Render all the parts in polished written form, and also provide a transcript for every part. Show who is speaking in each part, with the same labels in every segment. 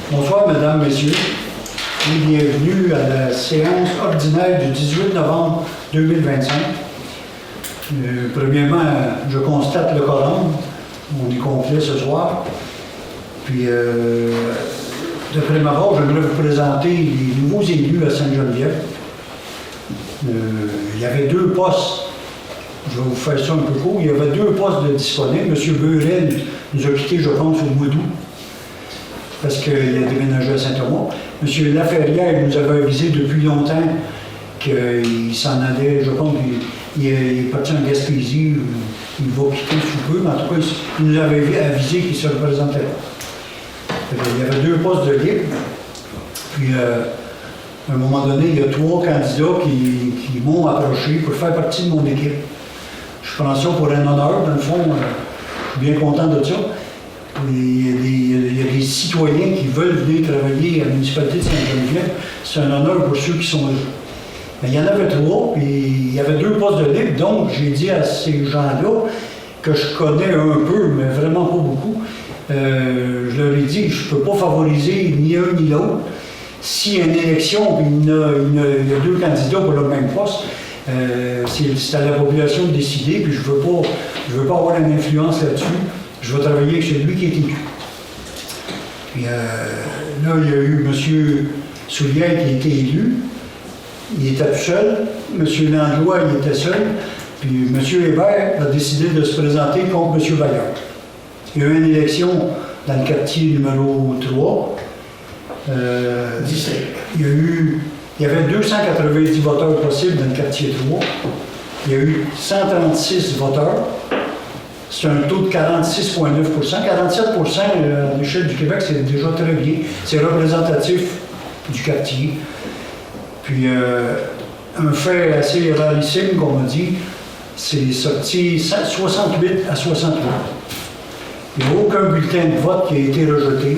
Speaker 1: Bonsoir, mesdames, messieurs, et bienvenue à la séance ordinaire du 18 novembre 2025. Premièrement, je constate le quorum. On est complet ce soir. Puis, d'après ma part, j'aimerais vous présenter les nouveaux élus à Sainte-Geneviève. Il y avait deux postes. Je vais vous faire ça un peu court. Il y avait deux postes de disponibles. M. Beurel nous a quittés, je pense, au mois d'août, parce qu'il a déménagé à Saint-Thomas. M. Laferrière nous avait avisé depuis longtemps qu'il s'en allait, je pense qu'il est parti en Gaspésie, il va quitter sous peu, mais en tout cas, il nous avait avisé qu'il se représentait là. Il y avait deux postes de libre. Puis, à un moment donné, il y a trois candidats qui m'ont approché pour faire partie de mon équipe. Je prends ça pour un honneur, dans le fond, je suis bien content de ça. Il y a des citoyens qui veulent venir travailler à la municipalité de Sainte-Geneviève. C'est un honneur pour ceux qui sont là. Mais il y en avait trois, puis il y avait deux postes de libre, donc j'ai dit à ces gens-là, que je connais un peu, mais vraiment pas beaucoup, je leur ai dit, je ne peux pas favoriser ni un ni l'autre. S'il y a une élection, puis il y a deux candidats pour le même poste, c'est à la population de décider, puis je veux pas avoir une influence là-dessus. Je vais travailler avec celui qui est élu. Puis là, il y a eu M. Soulière qui a été élu. Il était tout seul. M. Langlois, il était seul. Puis M. Hébert a décidé de se présenter contre M. Bayard. Il y a eu une élection dans le quartier numéro 3. Il y avait 290 voteurs possibles dans le quartier 3. Il y a eu 136 voteurs. C'est un taux de 46,9 47 à l'échelle du Québec, c'est déjà très bien. C'est représentatif du quartier. Puis, un fait assez rarissime, comme on dit, c'est sorti 68 à 68. Il n'y a aucun bulletin de vote qui a été rejeté.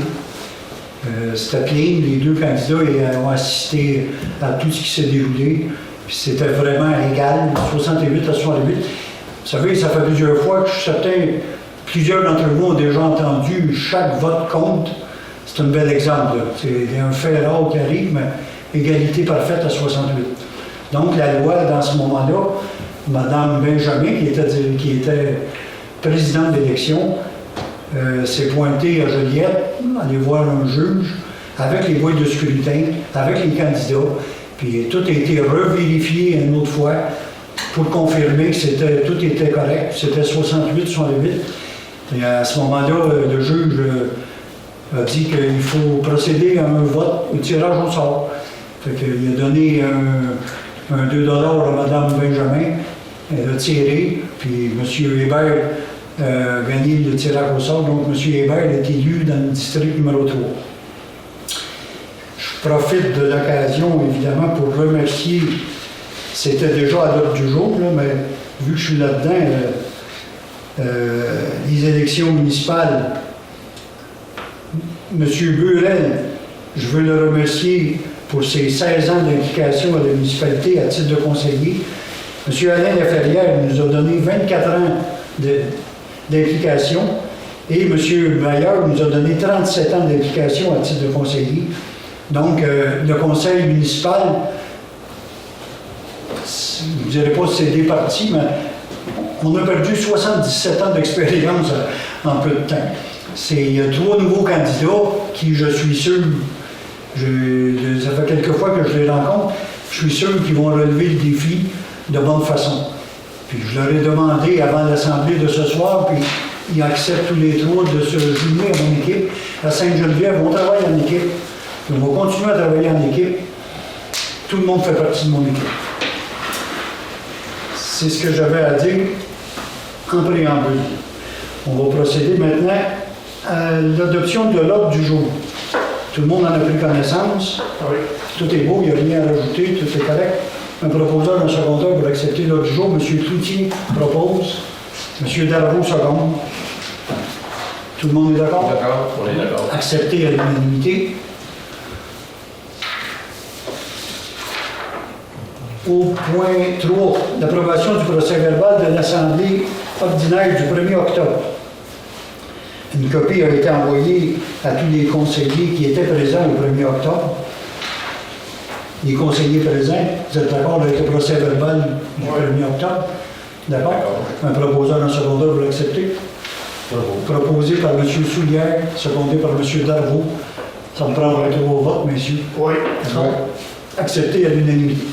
Speaker 1: C'était clean, les deux candidats ont assisté à tout ce qui s'est déroulé. Puis c'était vraiment égal, 68 à 68. Vous savez, ça fait plusieurs fois que plusieurs d'entre vous ont déjà entendu chaque vote compte. C'est un bel exemple. C'est un fait rare qui arrive, mais égalité parfaite à 68. Donc la loi, dans ce moment-là, Mme Benjamin, qui était présidente d'élection, s'est pointée à Joliette, aller voir un juge, avec les boîtes de scrutin, avec les candidats, puis tout a été revérifié une autre fois pour confirmer que tout était correct. C'était 68. Et à ce moment-là, le juge a dit qu'il faut procéder à un vote, un tirage au sort. Fait qu'il a donné un 2 à Mme Benjamin. Elle a tiré, puis M. Hébert a gagné le tirage au sort. Donc, M. Hébert est élu dans le district numéro 3. Je profite de l'occasion, évidemment, pour remercier. C'était déjà à l'ordre du jour, là, mais vu que je suis là-dedans, les élections municipales, M. Beurel, je veux le remercier pour ses 16 ans d'implication à la municipalité à titre de conseiller. M. Alain Laferrière nous a donné 24 ans d'implication et M. Bayard nous a donné 37 ans d'implication à titre de conseiller. Donc, le conseil municipal, vous ne direz pas que c'est des partis, mais on a perdu 77 ans d'expérience en peu de temps. Il y a trois nouveaux candidats qui, je suis sûr, ça fait quelques fois que je les rencontre, je suis sûr qu'ils vont relever le défi de bonne façon. Puis je leur ai demandé avant l'Assemblée de ce soir, puis ils acceptent tous les trois de se joindre à mon équipe. À Sainte-Geneviève, on travaille en équipe. On va continuer à travailler en équipe. Tout le monde fait partie de mon équipe. C'est ce que j'avais à dire en préambule. On va procéder maintenant à l'adoption de l'ordre du jour. Tout le monde en a pris connaissance. Oui. Tout est beau, il n'y a rien à rajouter, tout est correct. Un proposeur, un secondeur pour accepter l'ordre du jour. M. Cloutier propose. M. Darvaux seconde. Tout le monde est d'accord?
Speaker 2: D'accord, on est d'accord.
Speaker 1: Accepté à l'unanimité. Au point 3, l'approbation du procès verbal de l'Assemblée ordinaire du 1er octobre. Une copie a été envoyée à tous les conseillers qui étaient présents au 1er octobre. Les conseillers présents, vous êtes d'accord avec le procès verbal du 1er octobre? D'accord? Un proposeur en secondaire, vous l'acceptez? Proposé par M. Soulière, secondé par M. Darvaux. Ça me prendrait 3 votes, messieurs.
Speaker 2: Oui.
Speaker 1: Accepté à l'unanimité.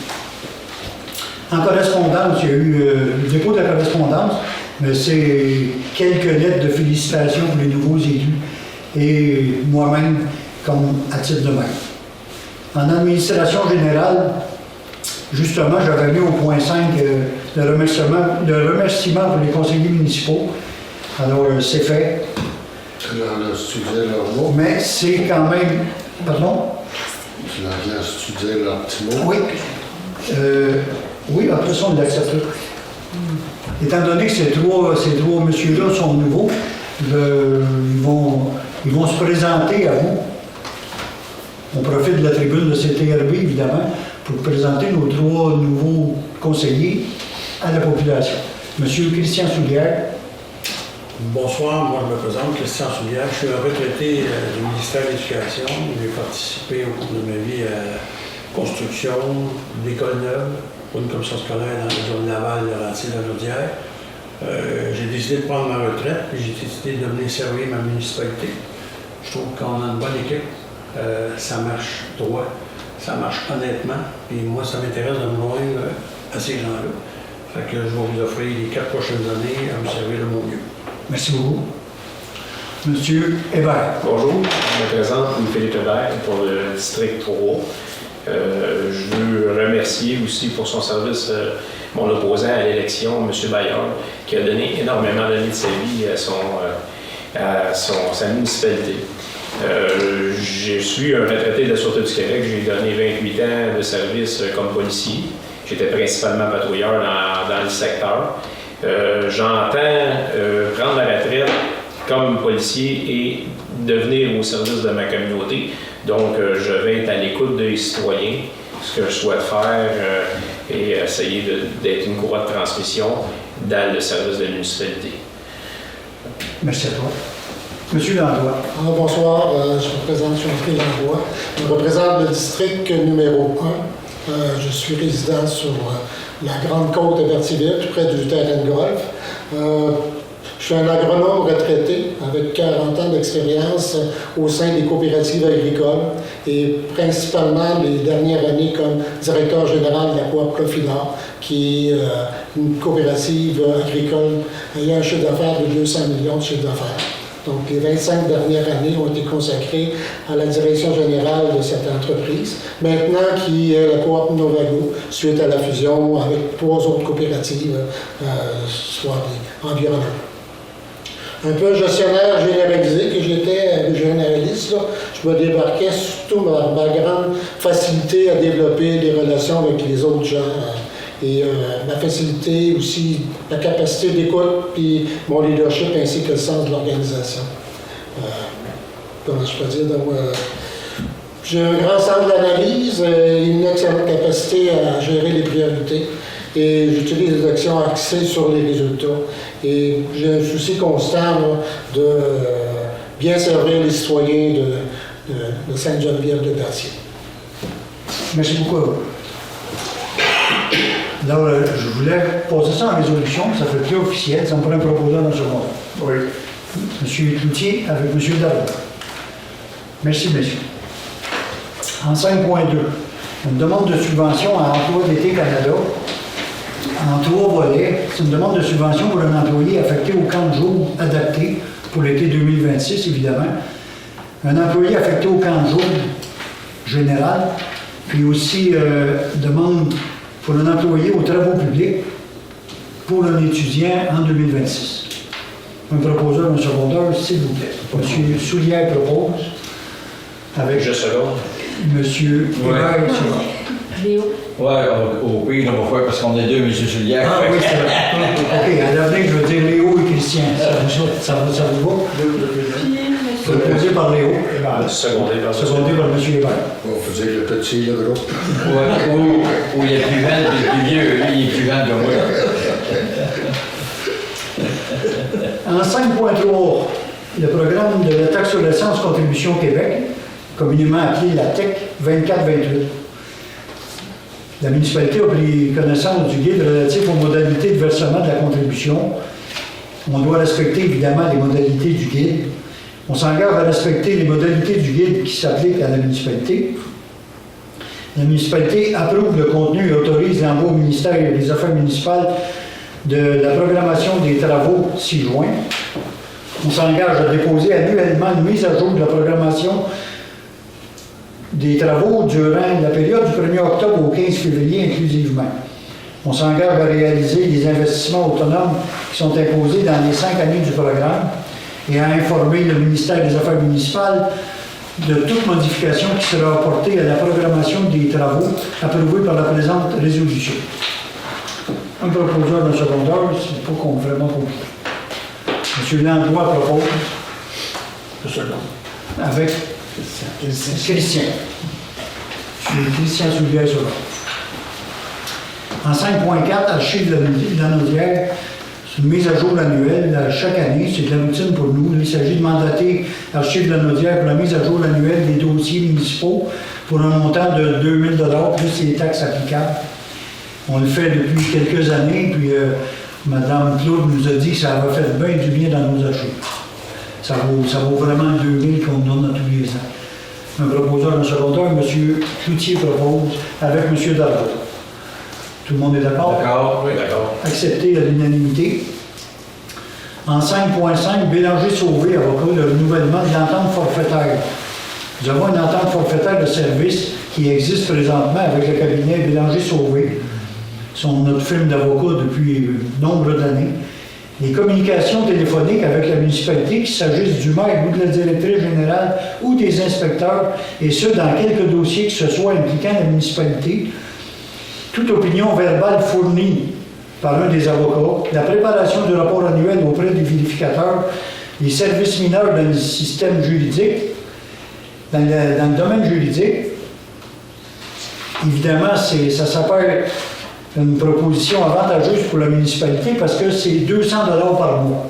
Speaker 1: En correspondance, il y a eu le dépôt de la correspondance, mais c'est quelques lettres de félicitations pour les nouveaux élus et moi-même comme à titre de maire. En administration générale, justement, j'avais mis au point 5 le remerciement pour les conseillers municipaux. Alors, c'est fait.
Speaker 3: Tu disais leur mot?
Speaker 1: Mais c'est quand même... Pardon?
Speaker 3: Tu disais leur petit mot?
Speaker 1: Oui. Oui, après ça, on l'accepte. Étant donné que ces trois messieurs-là sont nouveaux, ils vont se présenter à vous. On profite de la tribune de CTRB, évidemment, pour présenter nos 3 nouveaux conseillers à la population. Monsieur Christian Soulière.
Speaker 2: Bonsoir, moi je me présente, Christian Soulière. Je suis un retraité du ministère de l'Éducation. J'ai participé au cours de ma vie à la construction d'écoles neuves pour une commission scolaire dans la région de Laval, Laurentides, la Naudière. J'ai décidé de prendre ma retraite et j'ai décidé de venir servir ma municipalité. Je trouve qu'on a une bonne équipe, ça marche droit, ça marche honnêtement, et moi ça m'intéresse de me joindre à ces gens-là. Fait que je vais vous offrir les 4 prochaines années à me servir de mon mieux.
Speaker 1: Merci beaucoup. Monsieur Hébert.
Speaker 4: Bonjour, je me présente Philippe Hébert pour le district 3. Je veux remercier aussi pour son service mon opposant à l'élection, M. Bayard, qui a donné énormément d'années de sa vie à sa municipalité. Je suis un retraité de la Sûreté du Québec. J'ai donné 28 ans de service comme policier. J'étais principalement patrouilleur dans le secteur. J'entends prendre la retraite comme policier et devenir au service de ma communauté. Donc, je vais être à l'écoute des citoyens, ce que je souhaite faire et essayer d'être une courroie de transmission dans le service de la municipalité.
Speaker 1: Merci à toi. Monsieur Landois.
Speaker 5: Bonsoir, je représente Jean-Philippe Landois. Je représente le district numéro 1. Je suis résident sur la Grande Côte de Berthierville, tout près du terrain de golf. Je suis un agronome retraité avec 40 ans d'expérience au sein des coopératives agricoles et principalement les dernières années comme directeur général de la Coop Profilor, qui est une coopérative agricole ayant un chiffre d'affaires de 200 millions de chiffre d'affaires. Donc, les 25 dernières années ont été consacrées à la direction générale de cette entreprise, maintenant qui est la Coop Novago, suite à la fusion avec 3 autres coopératives, soit des environnants. Un peu gestionnaire généralisé que j'étais, généraliste, là, je me débarquais surtout ma grande facilité à développer des relations avec les autres gens. Et ma facilité aussi, ma capacité d'écoute, puis mon leadership ainsi que le sens de l'organisation. Comment je peux dire? Donc, j'ai un grand sens de l'analyse, une excellente capacité à gérer les priorités et j'utilise des actions axées sur les résultats. Et j'ai un souci constant là, de bien servir les citoyens de Sainte-Geneviève-de-Dacier.
Speaker 1: Merci beaucoup. Alors, je voulais poser ça en résolution, ça fait plus officiel, ça me pourrait proposer dans ce moment.
Speaker 2: Oui.
Speaker 1: M. Cloutier avec M. Darvaux. Merci, messieurs. En 5.2, une demande de subvention à Emploi d'été Canada. En 3 volets, c'est une demande de subvention pour un employé affecté au camp de jour adapté pour l'été 2026, évidemment. Un employé affecté au camp de jour général, puis aussi demande pour un employé aux travaux publics pour un étudiant en 2026. Un proposeur, un secondaire, s'il vous plaît. M. Soulière propose. Avec
Speaker 4: Je seconde.
Speaker 1: M. Hébert.
Speaker 6: Léo.
Speaker 7: Oui, au pays, on va faire parce qu'on est 2, M. Soulière.
Speaker 1: Ah oui, c'est vrai. OK, à l'avenir, je veux dire Léo et Christian. Ça vous va? Proposé par Léo.
Speaker 4: Secondé
Speaker 1: par M. Hébert.
Speaker 3: On faisait le petit, le gros.
Speaker 7: Ou il est plus jeune, puis le plus vieux, lui, il est plus jeune que moi.
Speaker 1: En 5.3, le programme de la taxe sur l'essence Contribution Québec, communément appelé la TEC 24-28. La municipalité a pris connaissance du guide relatif aux modalités de versement de la contribution. On doit respecter évidemment les modalités du guide. On s'engage à respecter les modalités du guide qui s'appliquent à la municipalité. La municipalité approuve le contenu et autorise l'envoi au ministère des Affaires municipales de la programmation des travaux 6 juin. On s'engage à déposer annuellement une mise à jour de la programmation des travaux durant la période du 1er octobre au 15 février inclusivement. On s'engage à réaliser des investissements autonomes qui sont imposés dans les 5 années du programme et à informer le ministère des Affaires municipales de toute modification qui sera apportée à la programmation des travaux approuvés par la présente résolution. Un proposeur d'un secondaire, c'est pas vraiment compliqué. M. Langlois propose.
Speaker 2: Le second.
Speaker 1: Avec Christian. M. Christian Soulière-Sauveur. En 5.4, archives de la Naudière, c'est une mise à jour annuelle chaque année. C'est de la routine pour nous. Il s'agit de mandater Archives de la Naudière pour la mise à jour annuelle des dossiers municipaux pour un montant de 2 000 $ plus les taxes applicables. On le fait depuis quelques années, puis Mme Claude nous a dit que ça avait fait bien du bien dans nos archives. Ça vaut vraiment 2 000 qu'on donne à tous les ans. Un proposeur, un secondaire, M. Cloutier propose avec M. Darvaux. Tout le monde est d'accord?
Speaker 7: D'accord.
Speaker 4: Oui, d'accord.
Speaker 1: Accepté à l'unanimité. En 5.5, Bélanger-Sauvé, avocat, le renouvellement de l'entente forfaitaire. Nous avons une entente forfaitaire de service qui existe présentement avec le cabinet Bélanger-Sauvé. Ils sont notre firme d'avocats depuis nombre d'années. Les communications téléphoniques avec la municipalité, qu'il s'agisse du maire ou de la directrice générale ou des inspecteurs, et ce, dans quelques dossiers que ce soit impliquant la municipalité. Toute opinion verbale fournie par un des avocats, la préparation du rapport annuel auprès des vérificateurs, les services mineurs dans le système juridique, dans le domaine juridique. Évidemment, ça s'appelle une proposition avantageuse pour la municipalité parce que c'est 200 $ par mois.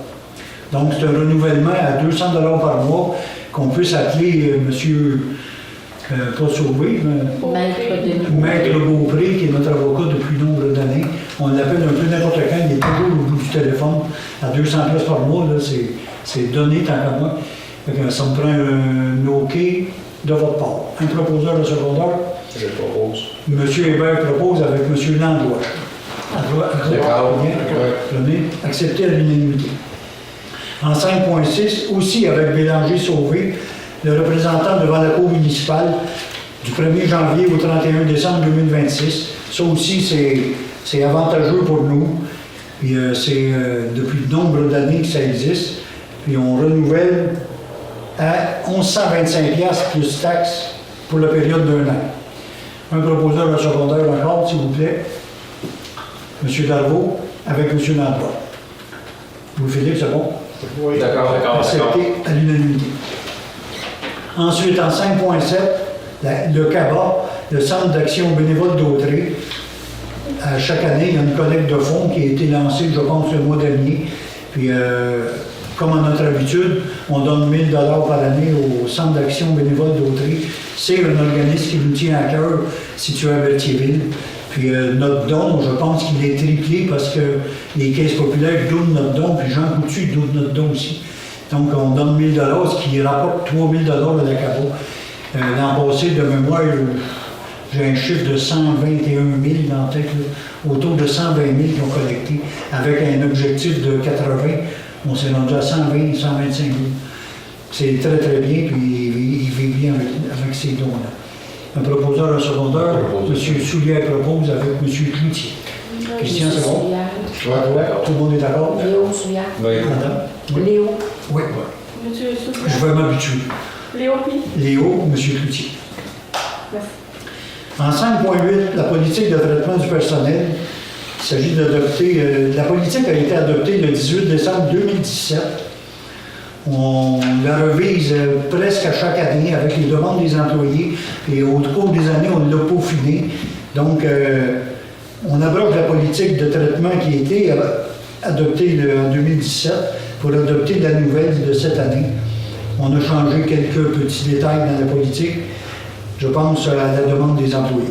Speaker 1: Donc, c'est un renouvellement à 200 $ par mois qu'on puisse appeler monsieur... pas Sauvé, mais Maître Beaupré, qui est notre avocat depuis nombre d'années. On l'appelle un peu n'importe quand, il est toujours au bout du téléphone. À 200 $ par mois, là, c'est donné tant qu'à moi. Ça me prend un OK de votre part. Un proposeur de secondaire.
Speaker 4: Je propose.
Speaker 1: M. Hébert propose avec M. Langlois.
Speaker 7: D'accord.
Speaker 1: Accepté à l'unanimité. En 5.6, aussi avec Bélanger-Sauvé, le représentant devant la Cour municipale du 1er janvier au 31 décembre 2026. Ça aussi, c'est avantageux pour nous. Puis c'est depuis de nombreuses années que ça existe. Puis on renouvelle à 1125$ plus taxes pour la période d'1 an. Un proposeur de secondaire encore, s'il vous plaît. M. Darvaux avec M. Langlois. Louis-Philippe, c'est bon?
Speaker 7: Oui. D'accord.
Speaker 1: Accepté à l'unanimité. Ensuite, en 5.7, le CABA, le Centre d'action bénévole d'Autrey, chaque année, il y a une collecte de fonds qui a été lancée, je pense, le mois dernier. Puis, comme à notre habitude, on donne 1 000 $ par année au Centre d'action bénévole d'Autrey. C'est un organisme qui nous tient à cœur, situé à Berthierville. Puis notre don, je pense qu'il est triplé parce que les caisses populaires donnent notre don, puis Jean Coutu donne notre don aussi. Donc, on donne 1 000 $, ce qui rapporte 3 000 $ à la CABA. L'an passé, de mémoire, j'ai un chiffre de 121 000 dans la tête, là, autour de 120 000 qui ont collecté, avec un objectif de 80. On s'est rendu à 120, 125 000. C'est très, très bien, puis il vit bien avec ces dons-là. Un proposeur, un secondaire, M. Soulière propose avec M. Cloutier. Christian, c'est bon?
Speaker 3: Ouais.
Speaker 1: Tout le monde est d'accord?
Speaker 6: Léo Soulière.
Speaker 7: Oui.
Speaker 1: Madame?
Speaker 6: Léo.
Speaker 1: Oui.
Speaker 6: Monsieur Soulière.
Speaker 1: Je vais m'habituer.
Speaker 6: Léo, oui.
Speaker 1: Léo, M. Cloutier.
Speaker 6: Merci.
Speaker 1: En 5.8, la politique de traitement du personnel. Il s'agit d'adopter. La politique a été adoptée le 18 décembre 2017. On la revise presque à chaque année avec les demandes des employés. Et au cours des années, on l'a peaufiné. Donc, on abroge la politique de traitement qui a été adoptée en 2017 pour adopter la nouvelle de cette année. On a changé quelques petits détails dans la politique. Je pense à la demande des employés.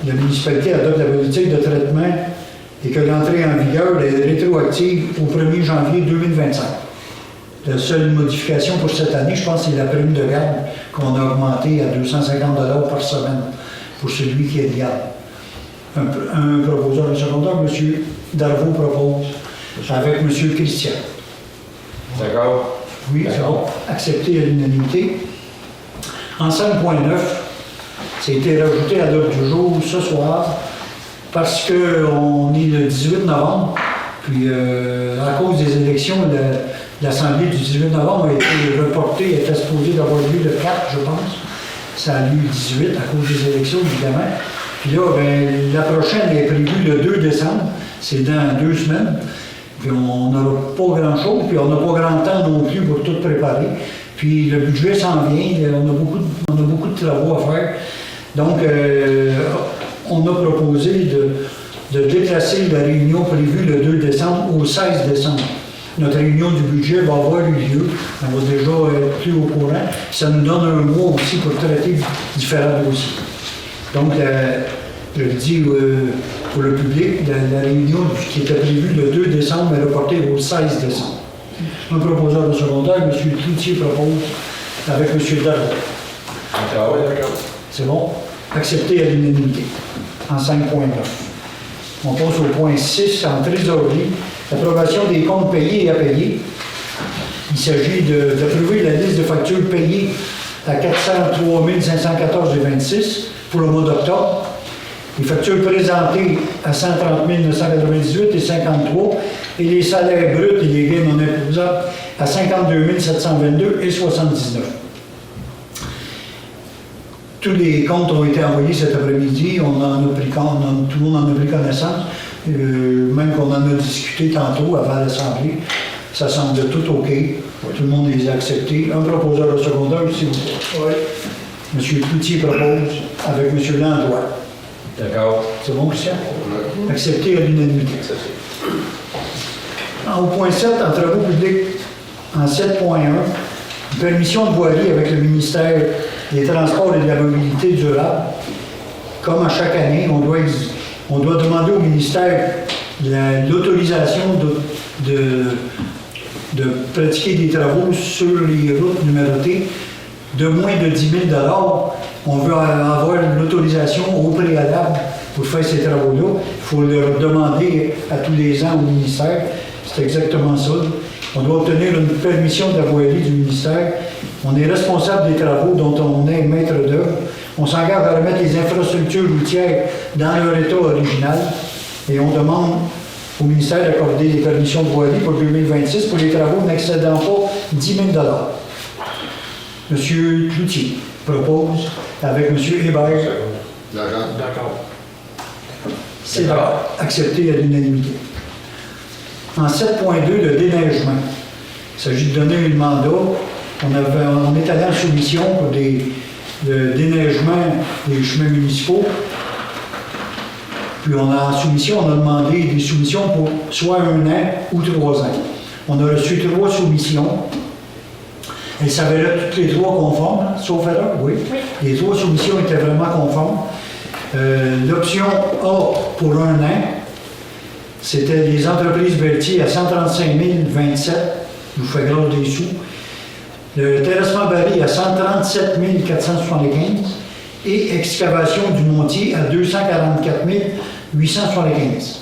Speaker 1: La municipalité adopte la politique de traitement et que l'entrée en vigueur est rétroactive au 1er janvier 2025. La seule modification pour cette année, je pense, c'est la prime de garde qu'on a augmentée à 250 $ par semaine pour celui qui est de garde. Un proposeur de secondaire, M. Darvaux propose, avec M. Christian.
Speaker 7: D'accord.
Speaker 1: Oui, c'est bon. Accepté à l'unanimité. En 5.9, ça a été rajouté à l'ordre du jour ce soir parce qu'on est le 18 novembre, puis à cause des élections, l'Assemblée du 18 novembre a été reportée, était supposée d'avoir lieu le 4, je pense. Ça a lieu le 18 à cause des élections, évidemment. Puis là, ben, la prochaine est prévue le 2 décembre, c'est dans 2 semaines. Puis on n'aura pas grand-chose, puis on n'a pas grand temps non plus pour tout préparer. Puis le budget s'en vient, on a beaucoup de travaux à faire. Donc, on a proposé de déplacer la réunion prévue le 2 décembre au 16 décembre. Notre réunion du budget va avoir eu lieu, on va déjà être plus au courant. Ça nous donne un mois aussi pour traiter différents dossiers. Donc, je le dis pour le public, la réunion qui était prévue le 2 décembre est reportée au 16 décembre. Un proposeur de secondaire, M. Cloutier propose avec M. Darvaux.
Speaker 7: D'accord.
Speaker 1: C'est bon? Accepté à l'unanimité en 5.9. On passe au point 6 en trésorerie. Approbation des comptes payés et à payer. Il s'agit d'approuver la liste de factures payées à 403 514,26 pour le mois d'octobre. Les factures présentées à 130 998,53 et les salaires bruts et les gains non imposables à 52 722,79. Tous les comptes ont été envoyés cet après-midi. Tout le monde en a pris connaissance. Même qu'on en a discuté tantôt avant l'Assemblée. Ça semble tout OK. Tout le monde les a acceptés. Un proposeur de secondaire, s'il vous plaît. Oui. M. Cloutier propose avec M. Landois.
Speaker 7: D'accord.
Speaker 1: C'est bon, Christian? Accepté à l'unanimité. Au point 7, en travaux publics, en 7.1, une permission de voirie avec le ministère des Transports et de la Mobilité durable. Comme à chaque année, on doit demander au ministère l'autorisation de pratiquer des travaux sur les routes numérotées de moins de 10 000 $. On veut avoir l'autorisation au préalable pour faire ces travaux-là. Il faut le demander à tous les ans au ministère. C'est exactement ça. On doit obtenir une permission de la voirie du ministère. On est responsable des travaux dont on est maître d'œuvre. On s'engage à remettre les infrastructures routières dans leur état original et on demande au ministère d'accorder des permissions de voirie pour 2026 pour les travaux n'excédant pas 10 000 $. M. Cloutier propose avec M. Hébert.
Speaker 2: D'accord.
Speaker 1: C'est accepté à l'unanimité. En 7.2, le déneigement. Il s'agit de donner un mandat. On est allé en soumission pour le déneigement des chemins municipaux. Puis en soumission, on a demandé des soumissions pour soit 1 an ou 3 ans. On a reçu 3 soumissions. Elles s'avéraient toutes les 3 conformes, sauf erreur, oui. Les 3 soumissions étaient vraiment conformes. L'option A pour 1 an, c'était les entreprises Berthier à 135 027, je vous fais grâce des sous. Le terrassement Barry à 137 475 et excavation du Montier à 244 875.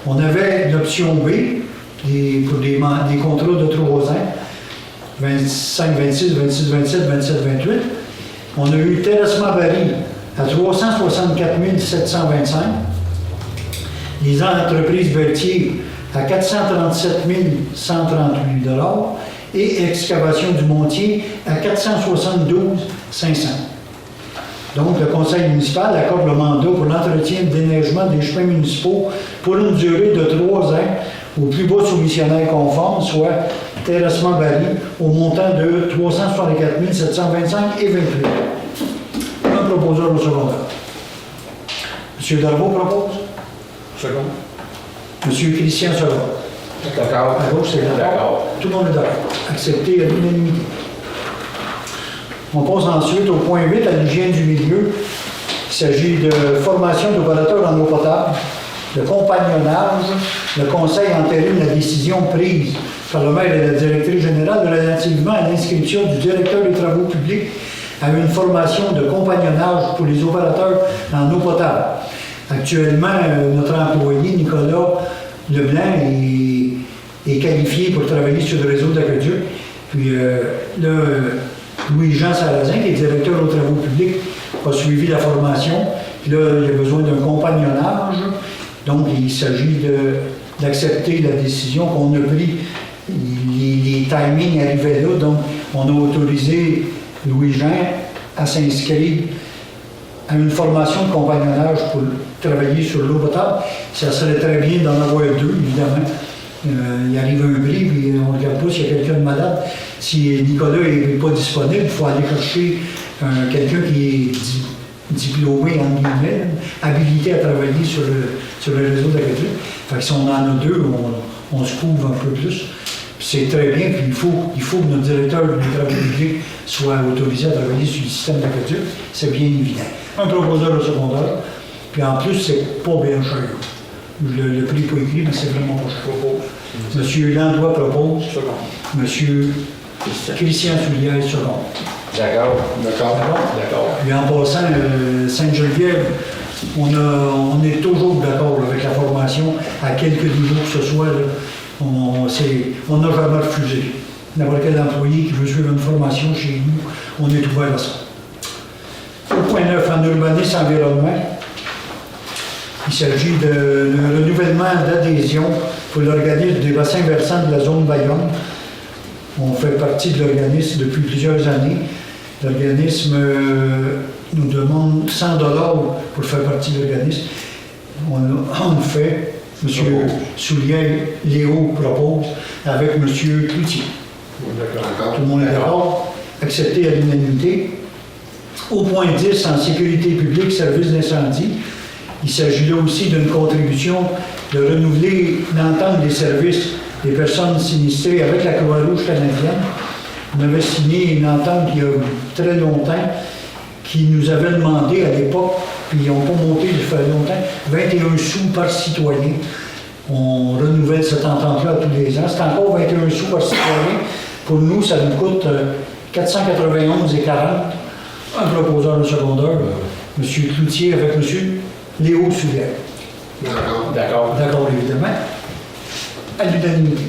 Speaker 1: On avait l'option B pour des contrats de 3 ans, 25, 26, 26, 27, 27, 28. On a eu terrassement Barry à 364 725. Les entreprises Berthier à 437 138 $ et excavation du Montier à 472 500. Donc, le conseil municipal accorde le mandat pour l'entretien et le déneigement des chemins municipaux pour une durée de 3 ans au plus bas soumissionnaire conforme, soit terrassement Barry, au montant de 364 725 et 28. Un proposeur au secondaire. M. Darvaux propose.
Speaker 2: Second.
Speaker 1: M. Christian Second.
Speaker 7: D'accord.
Speaker 1: À gauche, c'est d'accord.
Speaker 4: D'accord.
Speaker 1: Tout le monde est d'accord. Accepté à l'unanimité. On passe ensuite au point 8, à l'hygiène du milieu. Il s'agit de formation d'opérateurs en eau potable, de compagnonnage. Le conseil entérine la décision prise par le maire et la directrice générale relativement à l'inscription du directeur des travaux publics à une formation de compagnonnage pour les opérateurs en eau potable. Actuellement, notre employé, Nicolas Leblanc, est qualifié pour travailler sur le réseau d'aqueduc. Puis là, Louis-Jean Sarrazin, qui est directeur aux travaux publics, a suivi la formation. Puis là, il a besoin d'un compagnonnage. Donc, il s'agit d'accepter la décision qu'on a prise. Les timings arrivaient là, donc on a autorisé Louis-Jean à s'inscrire à une formation de compagnonnage pour travailler sur l'eau potable. Ça serait très bien d'en avoir deux, évidemment. Il arrive un bris, puis on ne regarde pas s'il y a quelqu'un de malade. Si Nicolas n'est pas disponible, il faut aller chercher quelqu'un qui est diplômé, en guillemets, habilité à travailler sur le réseau d'aqueduc. Fait que si on en a deux, on se couvre un peu plus. C'est très bien, puis il faut que notre directeur des travaux publics soit autorisé à travailler sur le système d'aqueduc. C'est bien évident. Un proposeur au secondaire, puis en plus, c'est pas bien cher. Le prix n'est pas écrit, mais c'est vraiment pas cher. Monsieur Landois propose. Monsieur Christian Soulière, second.
Speaker 7: D'accord.
Speaker 3: D'accord.
Speaker 4: D'accord.
Speaker 1: Et en passant, Sainte-Geneviève, on est toujours d'accord avec la formation à quelques niveaux que ce soit. Là, on n'a jamais refusé. N'importe quel employé qui veut suivre une formation chez nous, on est ouvert à ça. Au point 9, en urbanisme environnement, il s'agit d'un renouvellement d'adhésion pour l'organisme des bassins versants de la zone Bayonne. On fait partie de l'organisme depuis plusieurs années. L'organisme nous demande 100 $ pour faire partie de l'organisme. On le fait. M. Soulier, Léo propose avec M. Cloutier.
Speaker 3: D'accord.
Speaker 1: Tout le monde est d'accord. Accepté à l'unanimité. Au point 10, en sécurité publique, service d'incendie, il s'agit là aussi d'une contribution de renouveler l'entente des services des personnes sinistrées avec la Croix-Rouge canadienne. On avait signé une entente il y a très longtemps qui nous avait demandé à l'époque, puis ils n'ont pas monté, il fait longtemps, 21 sous par citoyen. On renouvelle cette entente-là tous les ans. C'est encore 21 sous par citoyen. Pour nous, ça nous coûte 491,40 $. Un proposeur de secondaire, M. Cloutier avec M. Léo Soulier.
Speaker 3: D'accord.
Speaker 4: D'accord.
Speaker 1: D'accord, évidemment. À l'unanimité.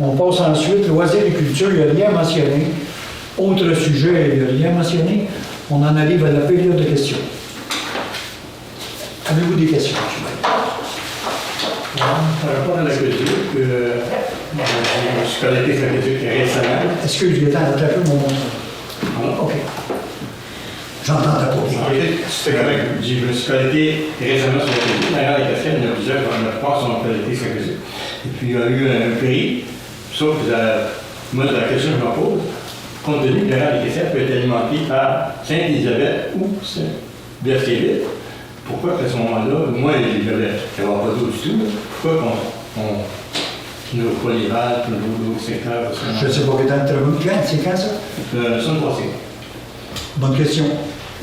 Speaker 1: On passe ensuite, loisirs et culture, il n'y a rien mentionné. Autre sujet, il n'y a rien mentionné. On en arrive à la période de questions. Avez-vous des questions?
Speaker 8: Par rapport à l'aqueduc, je me suis connecté sur l'aqueduc récemment.
Speaker 1: Excuse-moi, attends un peu mon... OK. J'entends pas bien.
Speaker 8: C'était correct. Je me suis connecté récemment sur l'aqueduc. D'ailleurs, les cafés, il y en a plusieurs, on a trois sont connectés sur l'aqueduc. Et puis, il y a eu un prix, sauf que moi, la question que je me pose, compte tenu que le rang des cafés peut être alimenté par Sainte-Élisabeth ou Berthierville, pourquoi à ce moment-là, moi, je n'avais pas d'eau du tout, pourquoi qu'on n'ouvre pas les valves pour l'eau du secteur?
Speaker 1: Je ne sais pas dans le travail. C'est quand ça?
Speaker 8: La semaine passée.
Speaker 1: Bonne question.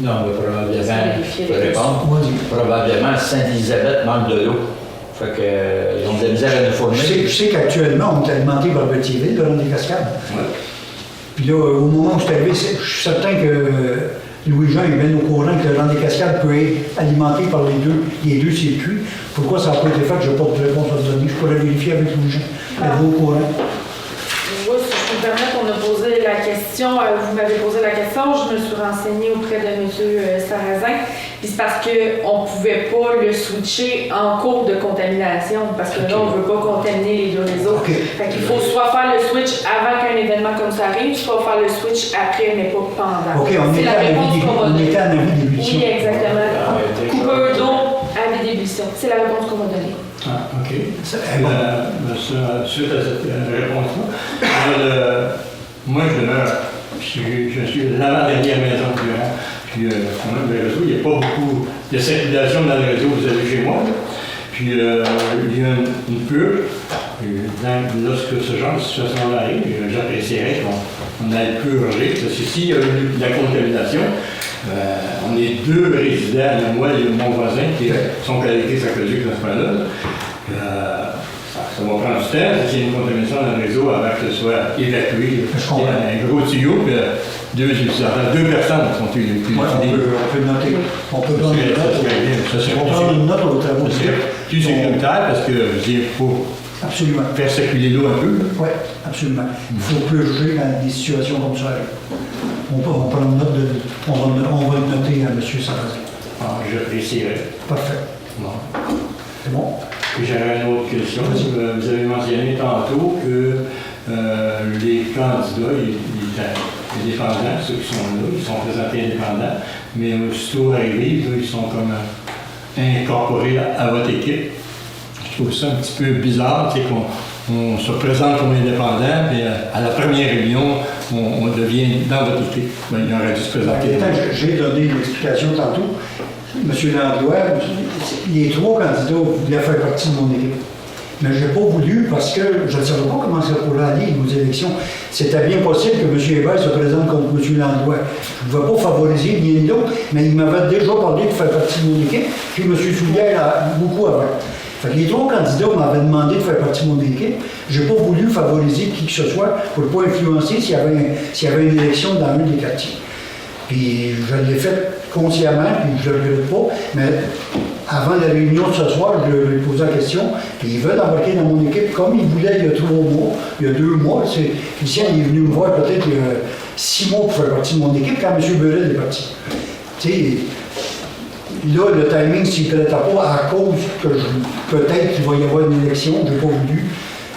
Speaker 7: Non, mais probablement, je peux répondre.
Speaker 1: Vas-y.
Speaker 7: Probablement, Sainte-Élisabeth manque de l'eau. Fait que, ils ont de la misère à nous fournir.
Speaker 1: Je sais qu'actuellement, on est alimenté par Berthierville, le rang des cascades.
Speaker 8: Ouais.
Speaker 1: Puis là, au moment où je suis arrivé, je suis certain que Louis-Jean est bien au courant que le rang des cascades peut être alimenté par les deux circuits. Pourquoi ça n'a pas été fait, je n'ai pas de réponse à te donner. Je pourrais vérifier avec Louis-Jean. Êtes-vous au courant?
Speaker 6: Oui, si je peux me permettre, on a posé la question, vous m'avez posé la question, je me suis renseignée auprès de M. Sarrazin, puis c'est parce qu'on ne pouvait pas le switcher en cours de contamination, parce que là, on ne veut pas contaminer les deux réseaux. Fait qu'il faut soit faire le switch avant qu'un événement comme ça arrive, soit faire le switch après, mais pas pendant.
Speaker 1: OK, on
Speaker 6: C'est
Speaker 1: était
Speaker 6: la
Speaker 1: à
Speaker 6: réponse qu'on va donner.
Speaker 1: un avis d'ébullition.
Speaker 6: Oui, exactement. Coupeur d'eau, avis d'ébullition. C'est la réponse qu'on va donner.
Speaker 8: Ah, OK.
Speaker 1: Suite
Speaker 8: Suite à cette réponse-là, moi, je demeure, je suis l'avant-dernière maison du rang. Puis, quand même, le réseau, il n'y a pas beaucoup de circulation dans le réseau, vous avez chez moi. Là. Puis, il y a une purge. Lorsque ce genre de situation arrive, j'apprécierais qu'on aille purger, parce que s'il y a eu de la contamination, on est 2 résidents, moi et mon voisin, qui sont qualifiés psychologiques dans ce point-là. Ça va prendre du temps, s'il y a une contamination dans le réseau avant que ce soit évacué. Il y a un gros tuyau, puis deux personnes sont évacuées.
Speaker 1: On peut noter. On peut prendre une note. On peut prendre une note aux travaux.
Speaker 8: Plus sécuritaire, parce que il faut
Speaker 1: absolument
Speaker 8: faire circuler l'eau un peu.
Speaker 1: Oui, absolument. Il faut purger dans des situations comme ça. On prend une note on va le noter à M. Sarrazin.
Speaker 8: J'apprécierais.
Speaker 1: Parfait.
Speaker 8: Bon.
Speaker 1: C'est bon?
Speaker 8: J'avais une autre question. Vous avez mentionné tantôt que les candidats, les dépendants, ceux qui sont là, ils sont présentés indépendants, mais aussitôt arrivés, ils sont comme incorporés à votre équipe. Je trouve ça un petit peu bizarre, c'est qu'on se présente comme indépendant, puis à la première réunion, on devient dans votre équipe. Ben, il aurait dû se présenter.
Speaker 1: J'ai donné une explication tantôt. M. Langlois, les 3 candidats voulaient faire partie de mon équipe. Mais je n'ai pas voulu parce que je ne savais pas comment ça pourrait aller aux élections. C'était bien possible que M. Hébert se présente contre M. Langlois. Je ne veux pas favoriser ni l'un ni l'autre, mais il m'avait déjà parlé de faire partie de mon équipe, puis M. Soulière a beaucoup avant. Fait que les 3 candidats m'avaient demandé de faire partie de mon équipe. Je n'ai pas voulu favoriser qui que ce soit pour ne pas influencer s'il y avait une élection dans un des quartiers. Puis je l'ai fait consciemment, puis je ne le regrette pas, mais avant la réunion de ce soir, je lui ai posé la question, puis ils veulent embarquer dans mon équipe comme ils voulaient il y a 3 mois, il y a 2 mois. Christian est venu me voir peut-être il y a 6 mois pour faire partie de mon équipe quand M. Burel est parti. Tu sais, là, le timing s'y prêtait pas à cause que peut-être qu'il va y avoir une élection, je n'ai pas voulu.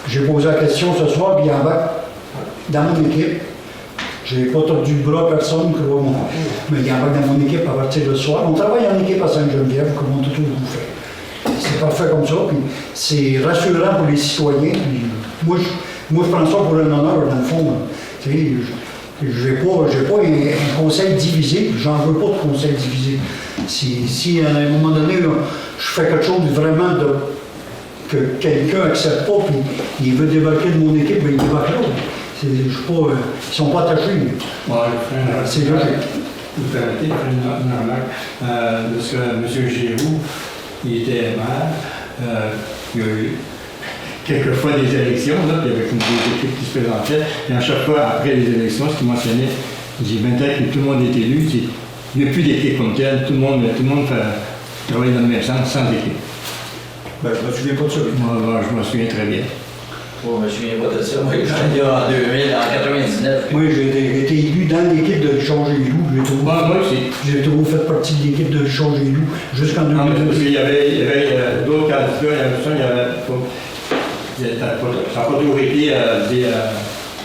Speaker 1: J'ai posé la question ce soir, puis il embarque dans mon équipe. Je n'ai pas tordu le bras à personne, crois-moi. Mais il y en a dans mon équipe à partir de ce soir. On travaille en équipe à Sainte-Geneviève, comme on a toujours fait. C'est parfait comme ça, puis c'est rassurant pour les citoyens. Puis moi, je prends ça pour un honneur, dans le fond. Tu sais, je n'ai pas un conseil divisé, j'en veux pas de conseil divisé. Si à un moment donné, je fais quelque chose vraiment que quelqu'un n'accepte pas, puis il veut débarquer de mon équipe, bien, il débarque là. Ils ne sont pas attachés. C'est logique.
Speaker 8: Vous permettez de faire une remarque. Parce que M. Giroux, il était maire, il y a eu quelquefois des élections, là, puis avec une des équipes qui se présentaient, et à chaque fois, après les élections, ce qu'il mentionnait, il dit maintenant que tout le monde est élu, il n'y a plus d'équipe comme telle, tout le monde travaille dans le même sens, sans équipe.
Speaker 1: Ben, je ne me souviens pas de ça.
Speaker 8: Moi, je me souviens très bien.
Speaker 7: Oh, je me souviens pas de ça. Moi, je suis là en 2000, en 99.
Speaker 1: Moi, j'ai été élu dans l'équipe de Richard Géloux.
Speaker 8: Moi aussi.
Speaker 1: J'ai toujours fait partie de l'équipe de Richard Géloux jusqu'en 2012.
Speaker 8: Il y avait d'autres candidats, ça n'a pas toujours été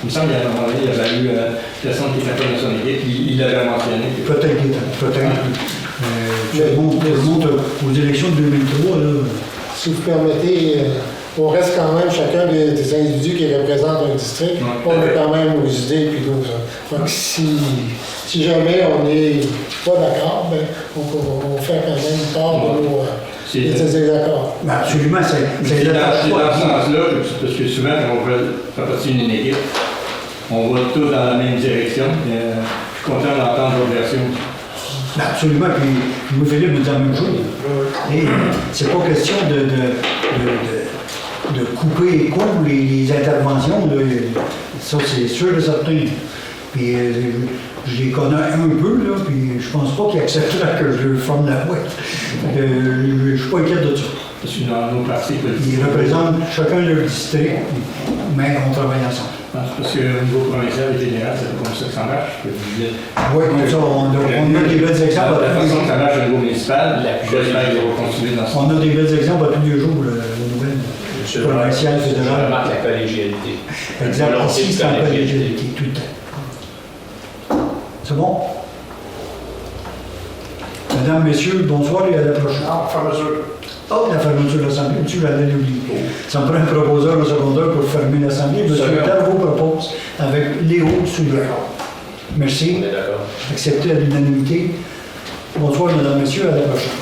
Speaker 8: il me semble qu'à un moment donné, il y avait eu une personne qui était pas dans son équipe, il l'avait mentionné.
Speaker 1: Peut-être. Je remonte aux élections de 2003. Là.
Speaker 5: Si vous permettez, on reste quand même chacun des individus qui représentent un district. On a quand même nos idées puis d'autres. Donc si jamais on n'est pas d'accord, ben, on fait quand même part de nos désaccords.
Speaker 1: Ben absolument, c'est
Speaker 8: dans ce sens-là, parce que souvent, quand on veut faire partie d'une équipe, on va tous dans la même direction. Je suis content d'entendre votre version.
Speaker 1: Ben absolument, puis Louis-Philippe nous dit la même chose. Et c'est pas question de couper court les interventions, là. Ça c'est sûr et certain. Puis je les connais un peu, là, puis je pense pas qu'ils accepteraient que je forme la boîte. Je suis pas inquiet de ça.
Speaker 8: Parce que dans nos partis politiques,
Speaker 1: ils représentent chacun leur district, mais on travaille ensemble.
Speaker 8: Parce qu'au niveau provincial et fédéral, c'est comme ça que ça marche.
Speaker 1: Oui, comme ça, on a des belles exemples.
Speaker 8: La façon que ça marche au niveau municipal, j'espère qu'ils vont continuer dans ça.
Speaker 1: On a des belles exemples à tous les jours, aux nouvelles provinciales, fédérales.
Speaker 4: Je remarque la collégialité.
Speaker 1: Exact, ici c'est la collégialité, tout le temps. C'est bon? Mesdames, Messieurs, bonsoir et à la prochaine. Oh, la fermeture de l'Assemblée, tu l'allais l'oublier. Ça me prend un proposeur au secondaire pour fermer l'Assemblée. M. Darvaux propose avec Léo Soulière. Merci.
Speaker 4: On est d'accord.
Speaker 1: Accepté à l'unanimité. Bonsoir, Mesdames, Messieurs, à la prochaine.